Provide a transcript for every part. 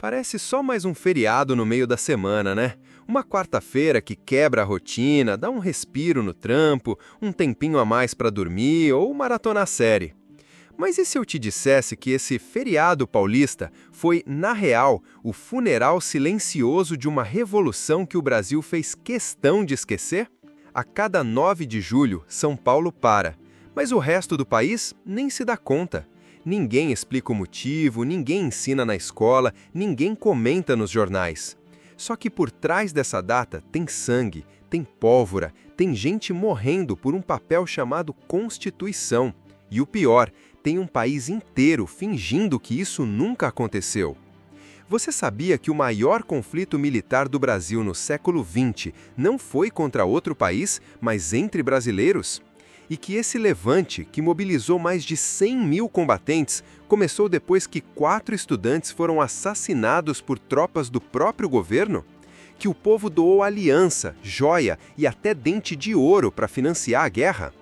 Parece só mais um feriado no meio da semana, né? Uma quarta-feira que quebra a rotina, dá um respiro no trampo, um tempinho a mais para dormir ou maratonar a série. Mas e se eu te dissesse que esse feriado paulista foi, na real, o funeral silencioso de uma revolução que o Brasil fez questão de esquecer? A cada 9 de julho, São Paulo para, mas o resto do país nem se dá conta. Ninguém explica o motivo, ninguém ensina na escola, ninguém comenta nos jornais. Só que por trás dessa data tem sangue, tem pólvora, tem gente morrendo por um papel chamado Constituição. E o pior, tem um país inteiro fingindo que isso nunca aconteceu. Você sabia que o maior conflito militar do Brasil no século XX não foi contra outro país, mas entre brasileiros? E que esse levante, que mobilizou mais de 100 mil combatentes, começou depois que 4 estudantes foram assassinados por tropas do próprio governo? Que o povo doou aliança, joia e até dente de ouro para financiar a guerra?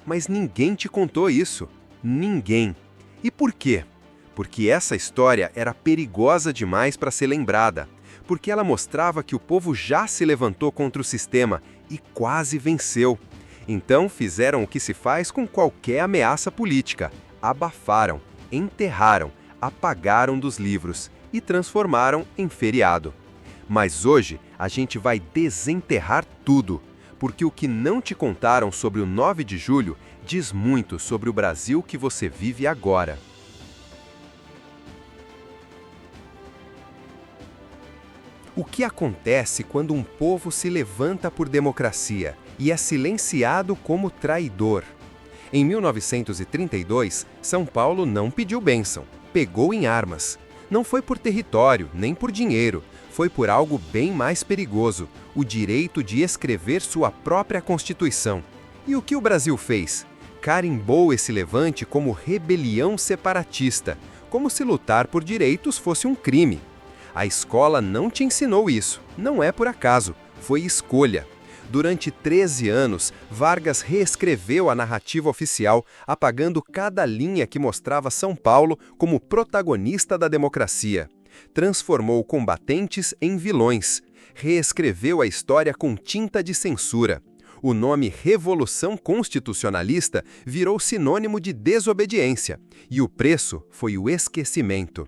Mas ninguém te contou isso. Ninguém. E por quê? Porque essa história era perigosa demais para ser lembrada. Porque ela mostrava que o povo já se levantou contra o sistema e quase venceu. Então fizeram o que se faz com qualquer ameaça política. Abafaram, enterraram, apagaram dos livros e transformaram em feriado. Mas hoje a gente vai desenterrar tudo, porque o que não te contaram sobre o 9 de julho diz muito sobre o Brasil que você vive agora. O que acontece quando um povo se levanta por democracia e é silenciado como traidor? Em 1932, São Paulo não pediu bênção, pegou em armas. Não foi por território, nem por dinheiro, foi por algo bem mais perigoso, o direito de escrever sua própria Constituição. E o que o Brasil fez? Carimbou esse levante como rebelião separatista, como se lutar por direitos fosse um crime. A escola não te ensinou isso, não é por acaso, foi escolha. Durante 13 anos, Vargas reescreveu a narrativa oficial, apagando cada linha que mostrava São Paulo como protagonista da democracia. Transformou combatentes em vilões. Reescreveu a história com tinta de censura. O nome Revolução Constitucionalista virou sinônimo de desobediência, e o preço foi o esquecimento.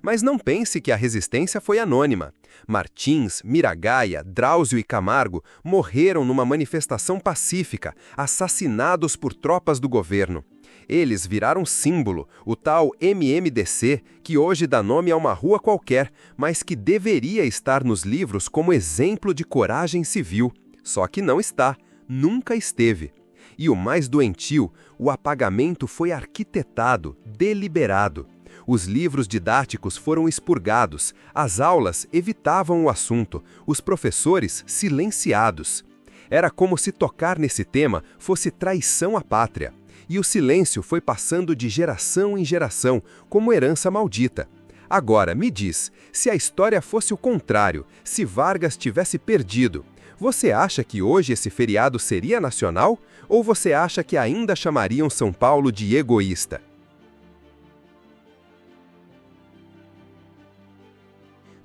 Mas não pense que a resistência foi anônima. Martins, Miragaia, Drauzio e Camargo morreram numa manifestação pacífica, assassinados por tropas do governo. Eles viraram símbolo, o tal MMDC, que hoje dá nome a uma rua qualquer, mas que deveria estar nos livros como exemplo de coragem civil. Só que não está, nunca esteve. E o mais doentio, o apagamento foi arquitetado, deliberado. Os livros didáticos foram expurgados, as aulas evitavam o assunto, os professores silenciados. Era como se tocar nesse tema fosse traição à pátria. E o silêncio foi passando de geração em geração, como herança maldita. Agora, me diz, se a história fosse o contrário, se Vargas tivesse perdido, você acha que hoje esse feriado seria nacional? Ou você acha que ainda chamariam São Paulo de egoísta?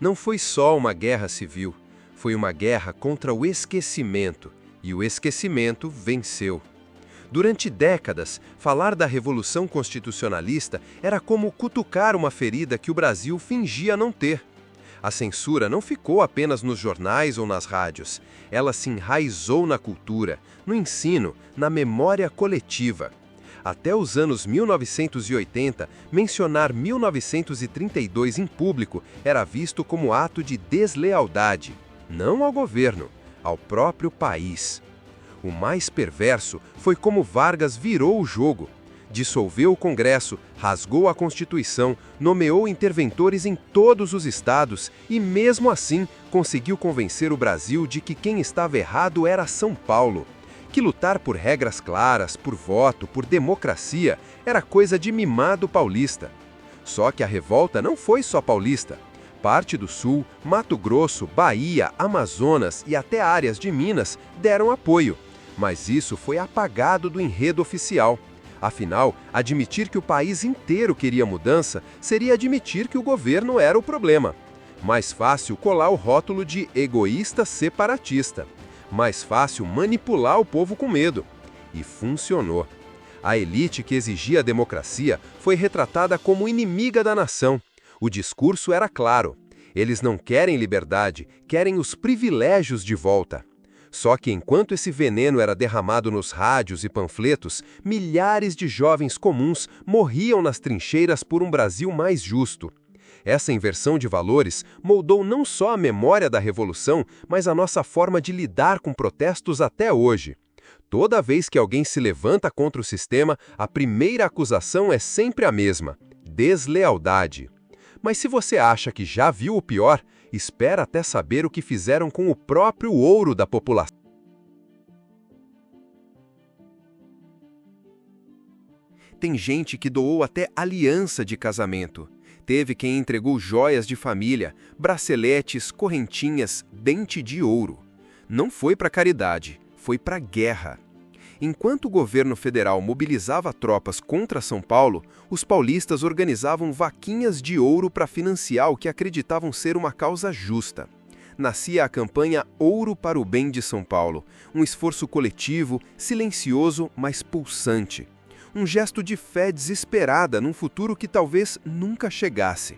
Não foi só uma guerra civil, foi uma guerra contra o esquecimento, e o esquecimento venceu. Durante décadas, falar da Revolução Constitucionalista era como cutucar uma ferida que o Brasil fingia não ter. A censura não ficou apenas nos jornais ou nas rádios, ela se enraizou na cultura, no ensino, na memória coletiva. Até os anos 1980, mencionar 1932 em público era visto como ato de deslealdade, não ao governo, ao próprio país. O mais perverso foi como Vargas virou o jogo. Dissolveu o Congresso, rasgou a Constituição, nomeou interventores em todos os estados e, mesmo assim, conseguiu convencer o Brasil de que quem estava errado era São Paulo. Que lutar por regras claras, por voto, por democracia, era coisa de mimado paulista. Só que a revolta não foi só paulista. Parte do Sul, Mato Grosso, Bahia, Amazonas e até áreas de Minas deram apoio. Mas isso foi apagado do enredo oficial. Afinal, admitir que o país inteiro queria mudança seria admitir que o governo era o problema. Mais fácil colar o rótulo de egoísta separatista. Mais fácil manipular o povo com medo. E funcionou. A elite que exigia a democracia foi retratada como inimiga da nação. O discurso era claro. Eles não querem liberdade, querem os privilégios de volta. Só que enquanto esse veneno era derramado nos rádios e panfletos, milhares de jovens comuns morriam nas trincheiras por um Brasil mais justo. Essa inversão de valores moldou não só a memória da Revolução, mas a nossa forma de lidar com protestos até hoje. Toda vez que alguém se levanta contra o sistema, a primeira acusação é sempre a mesma: deslealdade. Mas se você acha que já viu o pior, espera até saber o que fizeram com o próprio ouro da população. Tem gente que doou até aliança de casamento. Teve quem entregou joias de família, braceletes, correntinhas, dente de ouro. Não foi para caridade, foi para guerra. Enquanto o governo federal mobilizava tropas contra São Paulo, os paulistas organizavam vaquinhas de ouro para financiar o que acreditavam ser uma causa justa. Nascia a campanha Ouro para o Bem de São Paulo, um esforço coletivo, silencioso, mas pulsante. Um gesto de fé desesperada num futuro que talvez nunca chegasse.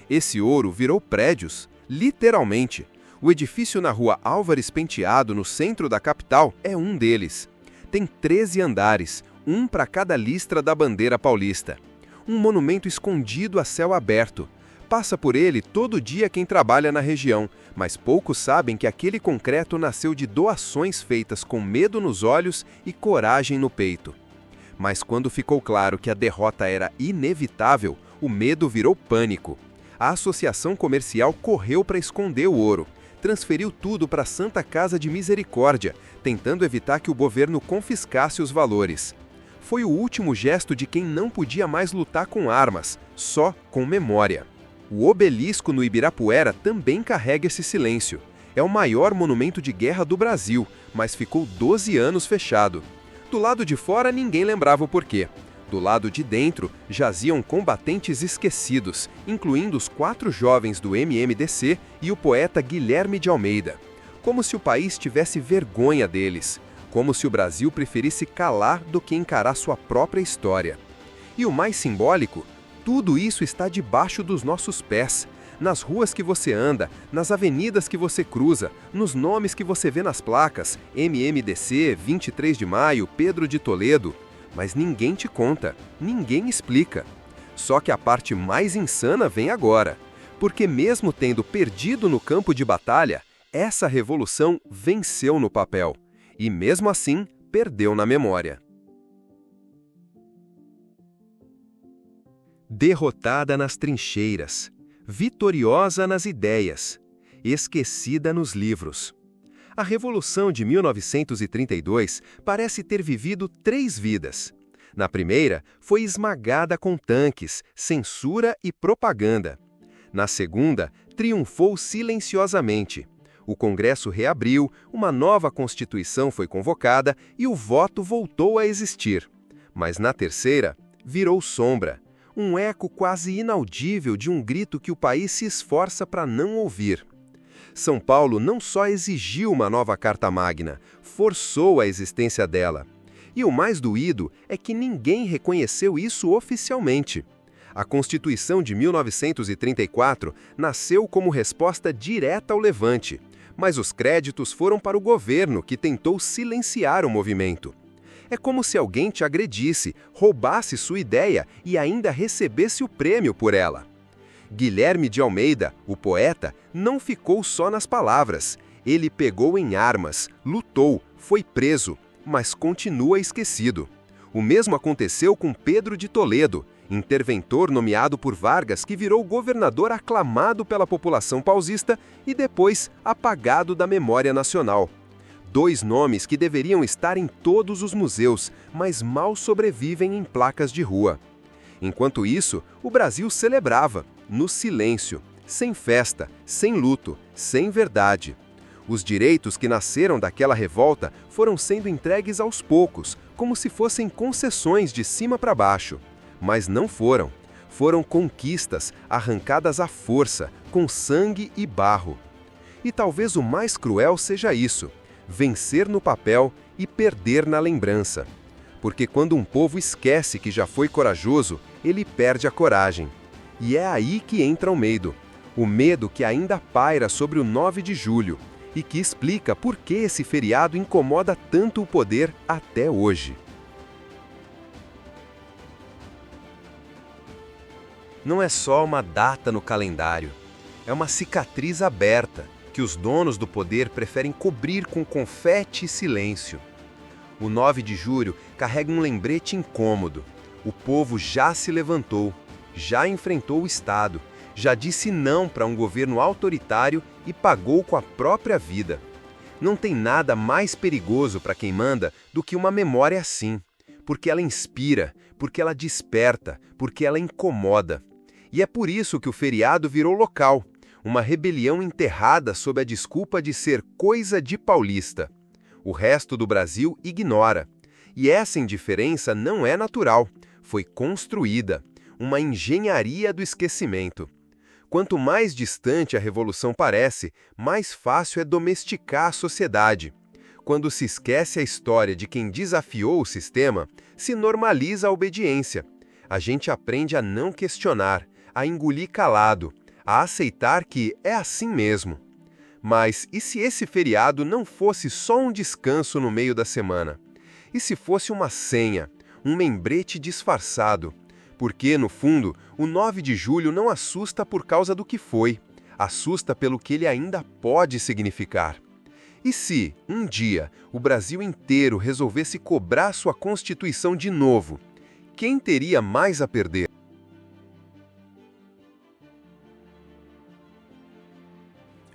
Esse ouro virou prédios, literalmente. O edifício na rua Álvares Penteado, no centro da capital, é um deles. Tem 13 andares, um para cada listra da bandeira paulista. Um monumento escondido a céu aberto. Passa por ele todo dia quem trabalha na região, mas poucos sabem que aquele concreto nasceu de doações feitas com medo nos olhos e coragem no peito. Mas quando ficou claro que a derrota era inevitável, o medo virou pânico. A associação comercial correu para esconder o ouro. Transferiu tudo para a Santa Casa de Misericórdia, tentando evitar que o governo confiscasse os valores. Foi o último gesto de quem não podia mais lutar com armas, só com memória. O obelisco no Ibirapuera também carrega esse silêncio. É o maior monumento de guerra do Brasil, mas ficou 12 anos fechado. Do lado de fora ninguém lembrava o porquê. Do lado de dentro, jaziam combatentes esquecidos, incluindo os 4 jovens do MMDC e o poeta Guilherme de Almeida. Como se o país tivesse vergonha deles. Como se o Brasil preferisse calar do que encarar sua própria história. E o mais simbólico, tudo isso está debaixo dos nossos pés. Nas ruas que você anda, nas avenidas que você cruza, nos nomes que você vê nas placas, MMDC, 23 de Maio, Pedro de Toledo. Mas ninguém te conta, ninguém explica. Só que a parte mais insana vem agora. Porque mesmo tendo perdido no campo de batalha, essa revolução venceu no papel. E mesmo assim, perdeu na memória. Derrotada nas trincheiras, vitoriosa nas ideias, esquecida nos livros. A Revolução de 1932 parece ter vivido 3 vidas. Na primeira, foi esmagada com tanques, censura e propaganda. Na segunda, triunfou silenciosamente. O Congresso reabriu, uma nova Constituição foi convocada e o voto voltou a existir. Mas na terceira, virou sombra. Um eco quase inaudível de um grito que o país se esforça para não ouvir. São Paulo não só exigiu uma nova Carta Magna, forçou a existência dela. E o mais doído é que ninguém reconheceu isso oficialmente. A Constituição de 1934 nasceu como resposta direta ao levante, mas os créditos foram para o governo, que tentou silenciar o movimento. É como se alguém te agredisse, roubasse sua ideia e ainda recebesse o prêmio por ela. Guilherme de Almeida, o poeta, não ficou só nas palavras. Ele pegou em armas, lutou, foi preso, mas continua esquecido. O mesmo aconteceu com Pedro de Toledo, interventor nomeado por Vargas que virou governador aclamado pela população paulista e depois apagado da memória nacional. 2 nomes que deveriam estar em todos os museus, mas mal sobrevivem em placas de rua. Enquanto isso, o Brasil celebrava, no silêncio, sem festa, sem luto, sem verdade. Os direitos que nasceram daquela revolta foram sendo entregues aos poucos, como se fossem concessões de cima para baixo. Mas não foram. Foram conquistas arrancadas à força, com sangue e barro. E talvez o mais cruel seja isso: vencer no papel e perder na lembrança. Porque quando um povo esquece que já foi corajoso, ele perde a coragem. E é aí que entra o medo que ainda paira sobre o 9 de julho e que explica por que esse feriado incomoda tanto o poder até hoje. Não é só uma data no calendário, é uma cicatriz aberta que os donos do poder preferem cobrir com confete e silêncio. O 9 de julho carrega um lembrete incômodo. O povo já se levantou, já enfrentou o Estado, já disse não para um governo autoritário e pagou com a própria vida. Não tem nada mais perigoso para quem manda do que uma memória assim, porque ela inspira, porque ela desperta, porque ela incomoda. E é por isso que o feriado virou local, uma rebelião enterrada sob a desculpa de ser coisa de paulista. O resto do Brasil ignora. E essa indiferença não é natural, foi construída, uma engenharia do esquecimento. Quanto mais distante a revolução parece, mais fácil é domesticar a sociedade. Quando se esquece a história de quem desafiou o sistema, se normaliza a obediência. A gente aprende a não questionar, a engolir calado, a aceitar que é assim mesmo. Mas e se esse feriado não fosse só um descanso no meio da semana? E se fosse uma senha, um lembrete disfarçado? Porque, no fundo, o 9 de julho não assusta por causa do que foi, assusta pelo que ele ainda pode significar. E se, um dia, o Brasil inteiro resolvesse cobrar sua Constituição de novo, quem teria mais a perder?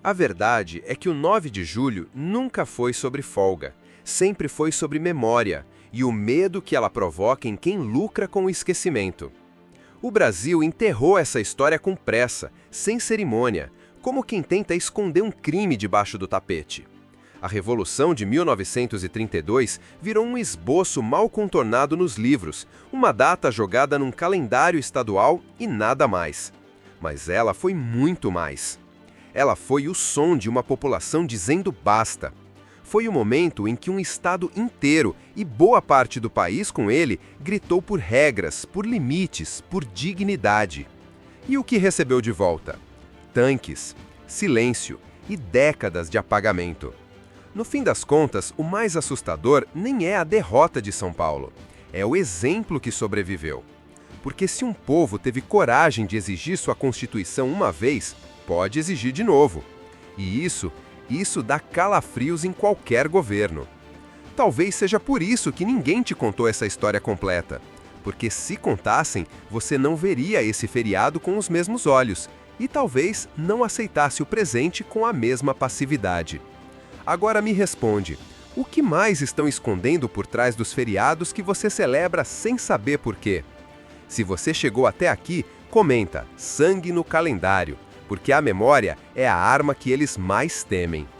A verdade é que o 9 de julho nunca foi sobre folga, sempre foi sobre memória e o medo que ela provoca em quem lucra com o esquecimento. O Brasil enterrou essa história com pressa, sem cerimônia, como quem tenta esconder um crime debaixo do tapete. A Revolução de 1932 virou um esboço mal contornado nos livros, uma data jogada num calendário estadual e nada mais. Mas ela foi muito mais. Ela foi o som de uma população dizendo basta. Foi o momento em que um estado inteiro, e boa parte do país com ele, gritou por regras, por limites, por dignidade. E o que recebeu de volta? Tanques, silêncio e décadas de apagamento. No fim das contas, o mais assustador nem é a derrota de São Paulo, é o exemplo que sobreviveu. Porque se um povo teve coragem de exigir sua Constituição uma vez, pode exigir de novo. E isso dá calafrios em qualquer governo. Talvez seja por isso que ninguém te contou essa história completa. Porque se contassem, você não veria esse feriado com os mesmos olhos e talvez não aceitasse o presente com a mesma passividade. Agora me responde, o que mais estão escondendo por trás dos feriados que você celebra sem saber por quê? Se você chegou até aqui, comenta "sangue no calendário", porque a memória é a arma que eles mais temem.